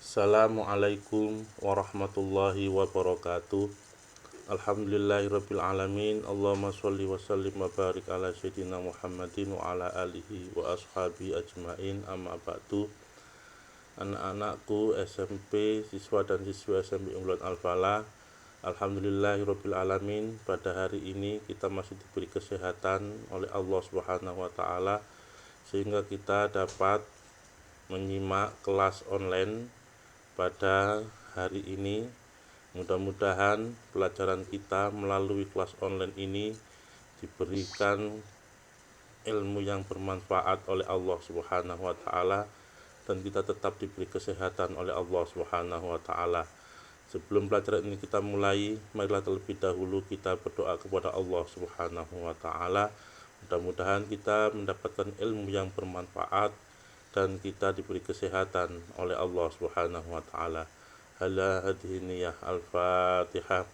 Assalamualaikum warahmatullahi wabarakatuh. Alhamdulillahirabbil alamin. Allahumma sholli wa sallim wa barik ala sayyidina Muhammadin wa ala alihi wa ashabi ajmain. Amma ba'du. Anak-anakku SMP, siswa dan siswi SMP Unggulan Al-Falah, alhamdulillahirabbil alamin. Pada hari ini kita masih diberi kesehatan oleh Allah Subhanahu wa taala sehingga kita dapat menyimak kelas online pada hari ini. Mudah-mudahan pelajaran kita melalui kelas online ini diberikan ilmu yang bermanfaat oleh Allah Subhanahu wa taala dan kita tetap diberi kesehatan oleh Allah Subhanahu wa taala. Sebelum pelajaran ini kita mulai, marilah terlebih dahulu kita berdoa kepada Allah Subhanahu wa taala. Mudah-mudahan kita mendapatkan ilmu yang bermanfaat dan kita diberi kesehatan oleh Allah Subhanahu wa taala. Hala hadhihi niyah al-Fatihah.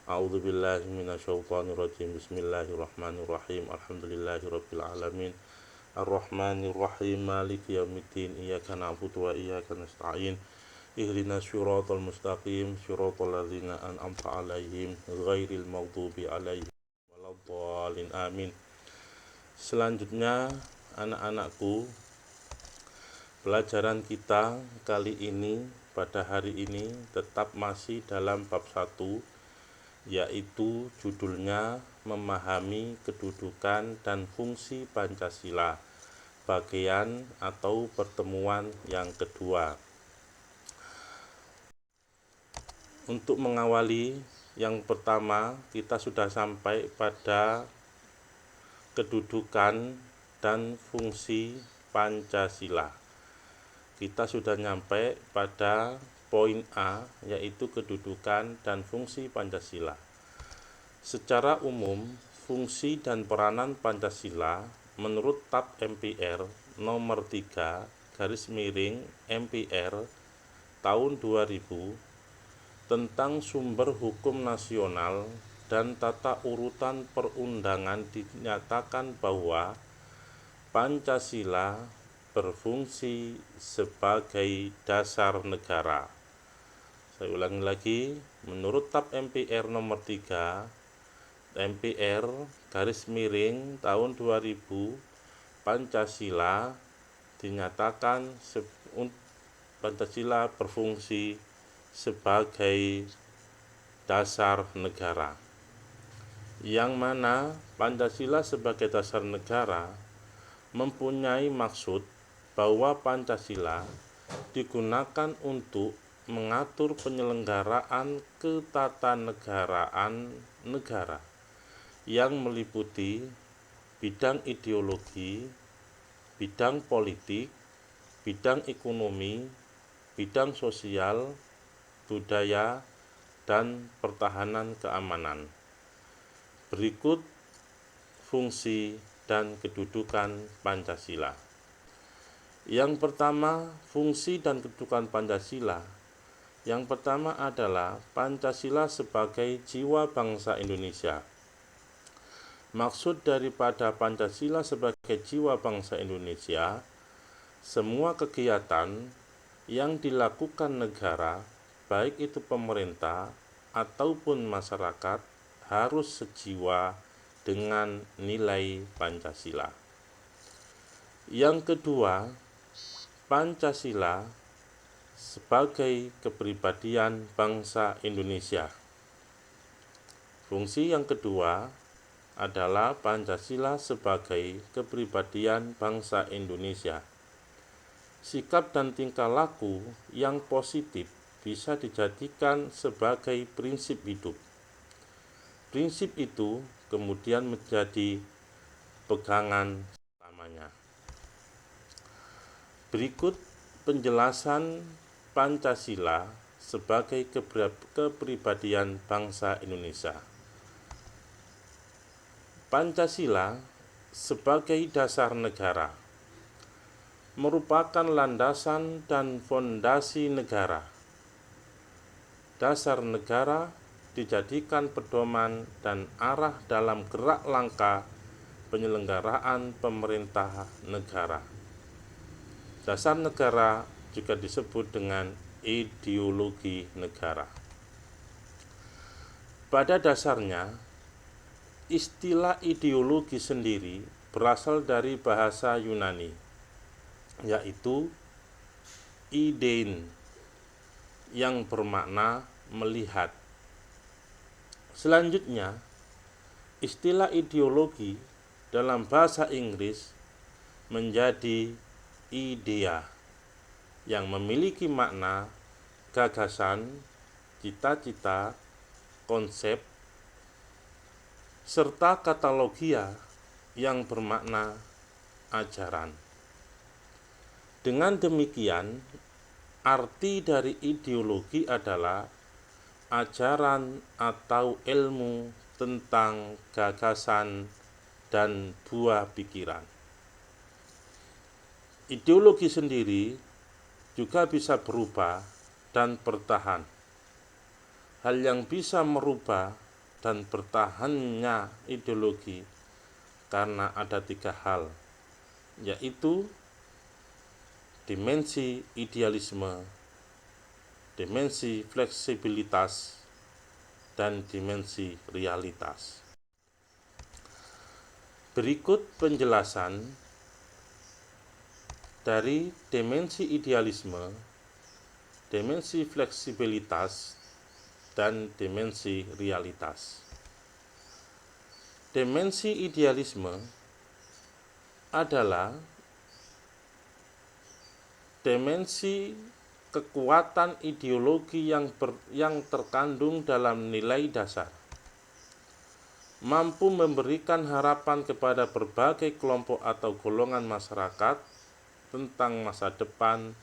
A'udzu billahi minasyaitonir rajim. Bismillahirrahmanirrahim. Alhamdulillahirabbil alamin. Ar-Rahmanir Rahim. Maliki yaumiddin. Iyyaka na'budu wa iyyaka nasta'in. Ihdinas siratal mustaqim. Siratal ladzina an'amta 'alaihim ghairil maghdubi 'alaihim waladdallin. Amin. Selanjutnya, anak-anakku, pelajaran kita kali ini pada hari ini tetap masih dalam bab 1, yaitu judulnya memahami kedudukan dan fungsi Pancasila, bagian atau pertemuan yang kedua. Untuk mengawali yang pertama, kita sudah sampai pada kedudukan dan fungsi Pancasila. Kita sudah nyampe pada poin A, yaitu kedudukan dan fungsi Pancasila. Secara umum, fungsi dan peranan Pancasila menurut TAP MPR nomor 3/MPR tahun 2000 tentang sumber hukum nasional dan tata urutan perundangan dinyatakan bahwa Pancasila berfungsi sebagai dasar negara. Saya ulangi lagi, menurut TAP MPR nomor 3/MPR tahun 2000, Pancasila dinyatakan Pancasila berfungsi sebagai dasar negara. Yang mana Pancasila sebagai dasar negara mempunyai maksud bahwa Pancasila digunakan untuk mengatur penyelenggaraan ketatanegaraan negara yang meliputi bidang ideologi, bidang politik, bidang ekonomi, bidang sosial, budaya, dan pertahanan keamanan. Berikut fungsi dan kedudukan Pancasila. Yang pertama, fungsi dan kedudukan Pancasila. Yang pertama adalah Pancasila sebagai jiwa bangsa Indonesia. Maksud daripada Pancasila sebagai jiwa bangsa Indonesia, semua kegiatan yang dilakukan negara, baik itu pemerintah ataupun masyarakat, harus sejiwa dengan nilai Pancasila. Yang kedua, Pancasila sebagai kepribadian bangsa Indonesia. Fungsi yang kedua adalah Pancasila sebagai kepribadian bangsa Indonesia. Sikap dan tingkah laku yang positif bisa dijadikan sebagai prinsip hidup. Prinsip itu kemudian menjadi pegangan selamanya. Berikut penjelasan Pancasila sebagai kepribadian bangsa Indonesia. Pancasila sebagai dasar negara merupakan landasan dan fondasi negara. Dasar negara dijadikan pedoman dan arah dalam gerak langkah penyelenggaraan pemerintah negara. Dasar negara juga disebut dengan ideologi negara. Pada dasarnya, istilah ideologi sendiri berasal dari bahasa Yunani, yaitu idein, yang bermakna melihat. Selanjutnya, istilah ideologi dalam bahasa Inggris menjadi idea, yang memiliki makna gagasan, cita-cita, konsep, serta kata logia yang bermakna ajaran. Dengan demikian, arti dari ideologi adalah ajaran atau ilmu tentang gagasan dan buah pikiran. Ideologi sendiri juga bisa berubah dan bertahan. Hal yang bisa merubah dan bertahannya ideologi karena ada 3 hal, yaitu dimensi idealisme, dimensi fleksibilitas, dan dimensi realitas. Berikut penjelasan dari dimensi idealisme, dimensi fleksibilitas, dan dimensi realitas. Dimensi idealisme adalah dimensi kekuatan ideologi yang terkandung dalam nilai dasar, mampu memberikan harapan kepada berbagai kelompok atau golongan masyarakat tentang masa depan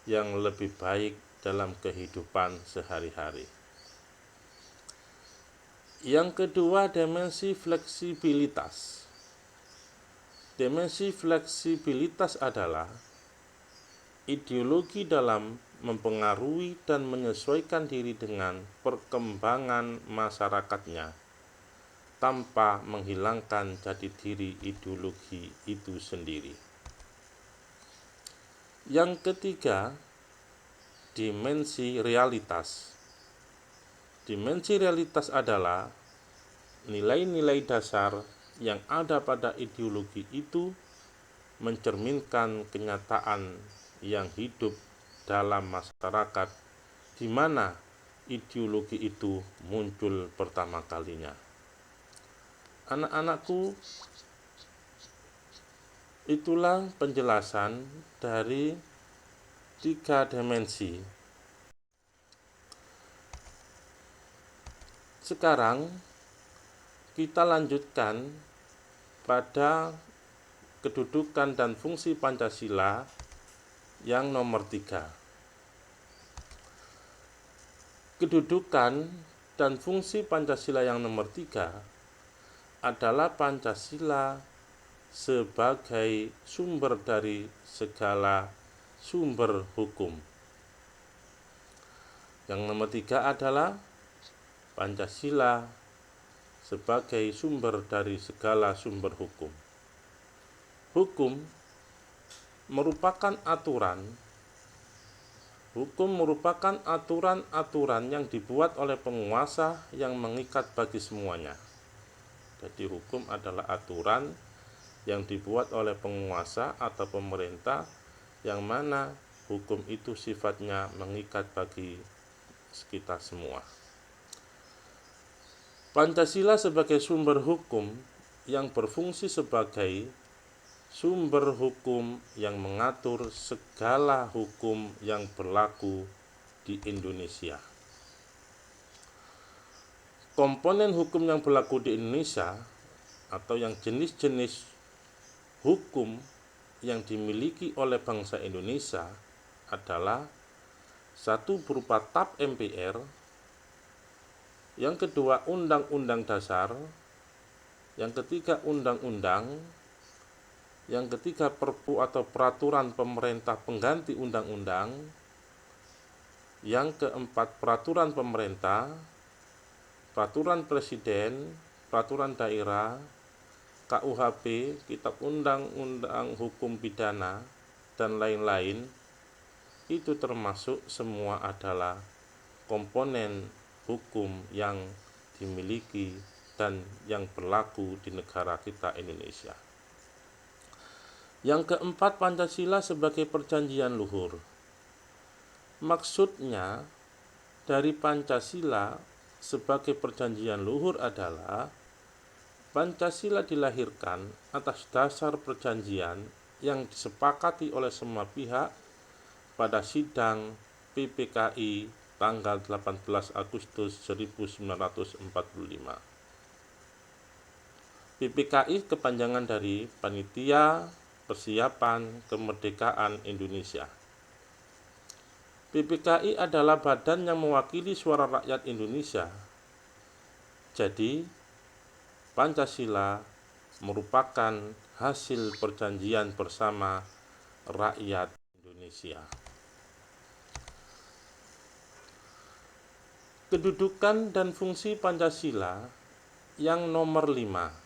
yang lebih baik dalam kehidupan sehari-hari. Yang kedua, dimensi fleksibilitas. Dimensi fleksibilitas adalah ideologi dalam mempengaruhi dan menyesuaikan diri dengan perkembangan masyarakatnya tanpa menghilangkan jati diri ideologi itu sendiri. Yang ketiga, dimensi realitas. Dimensi realitas adalah nilai-nilai dasar yang ada pada ideologi itu mencerminkan kenyataan yang hidup dalam masyarakat di mana ideologi itu muncul pertama kalinya. Anak-anakku, itulah penjelasan dari 3 dimensi. Sekarang kita lanjutkan pada kedudukan dan fungsi Pancasila yang nomor 3. Kedudukan dan fungsi Pancasila yang nomor 3 adalah Pancasila sebagai sumber dari segala sumber hukum. Yang nomor 3 adalah Pancasila sebagai sumber dari segala sumber hukum. Hukum merupakan aturan yang dibuat oleh penguasa yang mengikat bagi semuanya. Jadi hukum adalah aturan yang dibuat oleh penguasa atau pemerintah yang mana hukum itu sifatnya mengikat bagi kita semua. Pancasila sebagai sumber hukum yang berfungsi sebagai sumber hukum yang mengatur segala hukum yang berlaku di Indonesia. Komponen hukum yang berlaku di Indonesia atau yang jenis-jenis hukum yang dimiliki oleh bangsa Indonesia adalah 1 berupa TAP MPR, yang kedua Undang-Undang Dasar, yang ketiga Undang-Undang, yang ketiga Perpu atau Peraturan Pemerintah Pengganti Undang-Undang, yang keempat Peraturan Pemerintah, Peraturan Presiden, Peraturan Daerah, KUHP, Kitab Undang-Undang Hukum Pidana, dan lain-lain, itu termasuk semua adalah komponen hukum yang dimiliki dan yang berlaku di negara kita Indonesia. Yang keempat, Pancasila sebagai perjanjian luhur. Maksudnya dari Pancasila sebagai perjanjian luhur adalah Pancasila dilahirkan atas dasar perjanjian yang disepakati oleh semua pihak pada sidang PPKI tanggal 18 Agustus 1945. PPKI kepanjangan dari Panitia Persiapan Kemerdekaan Indonesia. PPKI adalah badan yang mewakili suara rakyat Indonesia. Jadi, Pancasila merupakan hasil perjanjian bersama rakyat Indonesia. Kedudukan dan fungsi Pancasila yang nomor 5.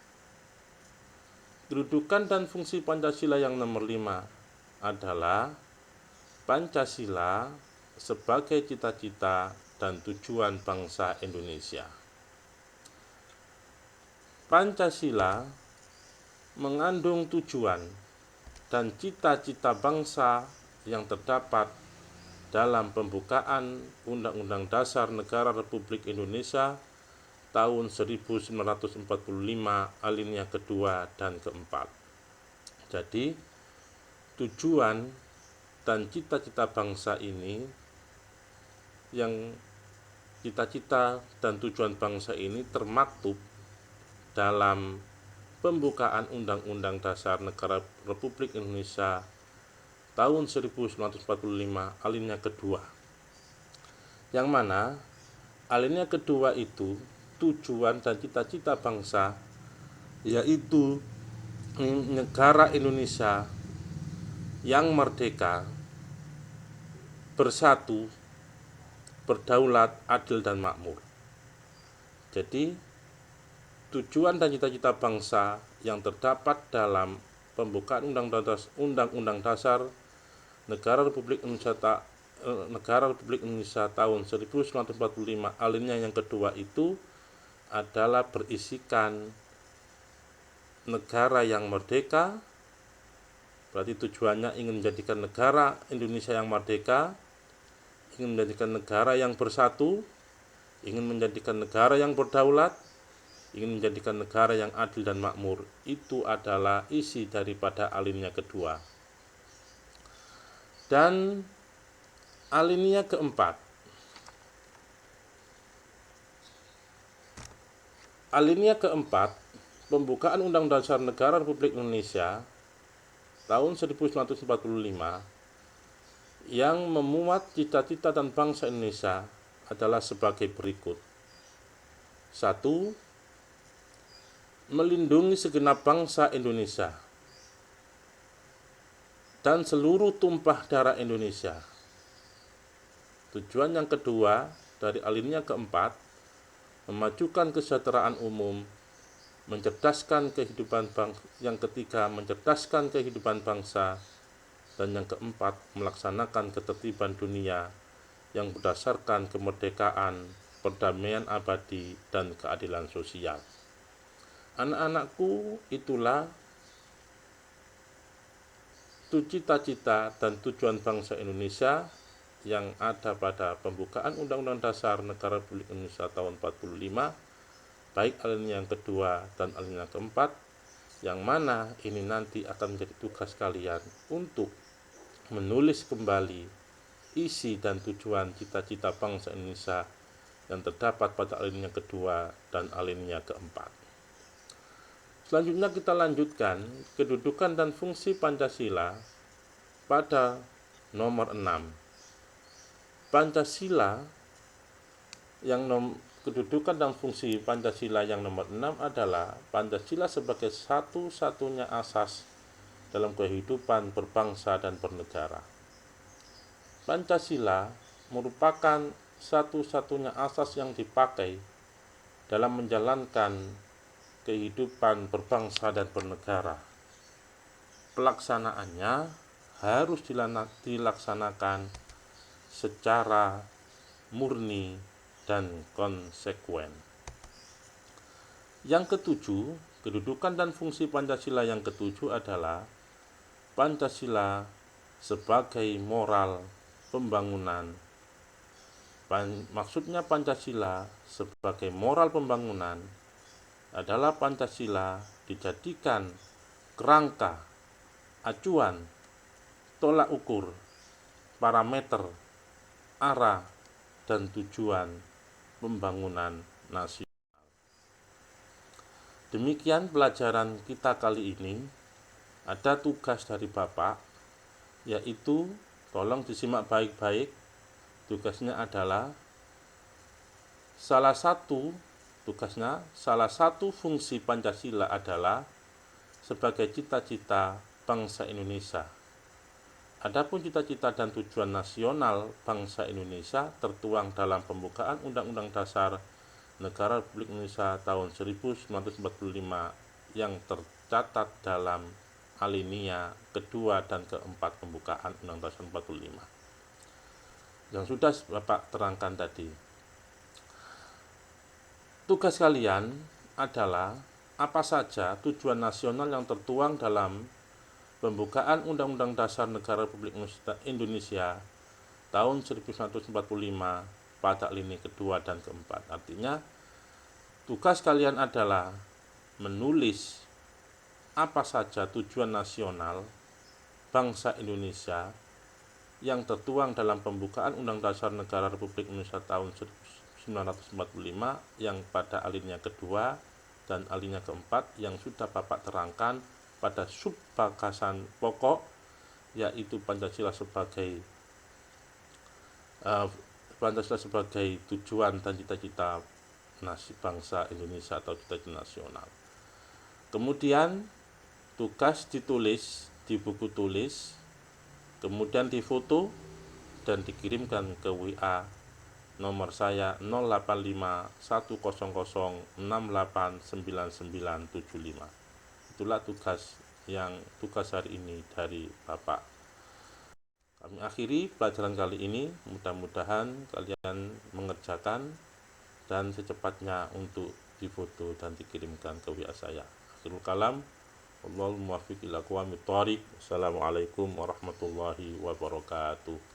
Kedudukan dan fungsi Pancasila yang nomor 5 adalah Pancasila sebagai cita-cita dan tujuan bangsa Indonesia. Pancasila mengandung tujuan dan cita-cita bangsa yang terdapat dalam pembukaan Undang-Undang Dasar Negara Republik Indonesia tahun 1945 alinea kedua dan keempat. Jadi, tujuan dan cita-cita bangsa ini yang cita-cita dan tujuan bangsa ini termaktub dalam pembukaan Undang-Undang Dasar Negara Republik Indonesia tahun 1945 alinea kedua. Yang mana alinea kedua itu tujuan dan cita-cita bangsa yaitu negara Indonesia yang merdeka, bersatu, berdaulat, adil, dan makmur. Jadi, tujuan dan cita-cita bangsa yang terdapat dalam pembukaan Undang-Undang Dasar Negara Republik Indonesia tahun 1945 alinea yang kedua itu adalah berisikan negara yang merdeka. Berarti tujuannya ingin menjadikan negara Indonesia yang merdeka, ingin menjadikan negara yang bersatu, ingin menjadikan negara yang berdaulat, ingin menjadikan negara yang adil dan makmur. Itu adalah isi daripada alinea kedua. Dan alinea keempat. Alinea keempat, pembukaan Undang-Undang Dasar Negara Republik Indonesia tahun 1945 yang memuat cita-cita dan bangsa Indonesia adalah sebagai berikut. 1. Melindungi segenap bangsa Indonesia dan seluruh tumpah darah Indonesia. Tujuan yang kedua dari alinea keempat, memajukan kesejahteraan umum, mencerdaskan kehidupan bangsa. Yang ketiga, mencerdaskan kehidupan bangsa. Dan yang keempat, melaksanakan ketertiban dunia yang berdasarkan kemerdekaan, perdamaian abadi, dan keadilan sosial. Anak-anakku, itulah cita-cita dan tujuan bangsa Indonesia yang ada pada pembukaan Undang-Undang Dasar Negara Republik Indonesia tahun 45, baik alinea yang kedua dan alinea keempat, yang mana ini nanti akan menjadi tugas kalian untuk menulis kembali isi dan tujuan cita-cita bangsa Indonesia yang terdapat pada alinea kedua dan alinea keempat. Selanjutnya kita lanjutkan kedudukan dan fungsi Pancasila pada nomor 6. Pancasila yang kedudukan dan fungsi Pancasila yang nomor 6 adalah Pancasila sebagai satu-satunya asas dalam kehidupan berbangsa dan bernegara. Pancasila merupakan satu-satunya asas yang dipakai dalam menjalankan kehidupan berbangsa dan bernegara. Pelaksanaannya harus dilaksanakan secara murni dan konsekuen. Yang ketujuh, kedudukan dan fungsi Pancasila yang ketujuh adalah Pancasila sebagai moral pembangunan. Maksudnya Pancasila sebagai moral pembangunan adalah Pancasila dijadikan kerangka, acuan, tolak ukur, parameter, arah, dan tujuan pembangunan nasional. Demikian pelajaran kita kali ini. Ada tugas dari Bapak, yaitu tolong disimak baik-baik. Tugasnya adalah salah satu fungsi Pancasila adalah sebagai cita-cita bangsa Indonesia. Adapun cita-cita dan tujuan nasional bangsa Indonesia tertuang dalam pembukaan Undang-Undang Dasar Negara Republik Indonesia tahun 1945 yang tercatat dalam alinea kedua dan keempat pembukaan Undang-Undang Dasar 45 yang sudah Bapak terangkan tadi. Tugas kalian adalah apa saja tujuan nasional yang tertuang dalam pembukaan Undang-Undang Dasar Negara Republik Indonesia tahun 1945 pada alinea kedua dan keempat. Artinya, tugas kalian adalah menulis apa saja tujuan nasional bangsa Indonesia yang tertuang dalam pembukaan Undang-Undang Dasar Negara Republik Indonesia tahun 1945 yang pada alinea kedua dan alinea keempat yang sudah Bapak terangkan pada subbagasan pokok, yaitu Pancasila sebagai tujuan dan cita-cita bangsa Indonesia atau cita-cita nasional. Kemudian tugas ditulis di buku tulis, kemudian difoto dan dikirimkan ke WA nomor saya 085100689975. Itulah tugas hari ini dari Bapak. Kami akhiri pelajaran kali ini, mudah-mudahan kalian mengerjakan dan secepatnya untuk difoto dan dikirimkan ke WA saya. Akhirul kalam, Wallahul muwaffiq ila aqwamit thoriq. Assalamualaikum warahmatullahi wabarakatuh.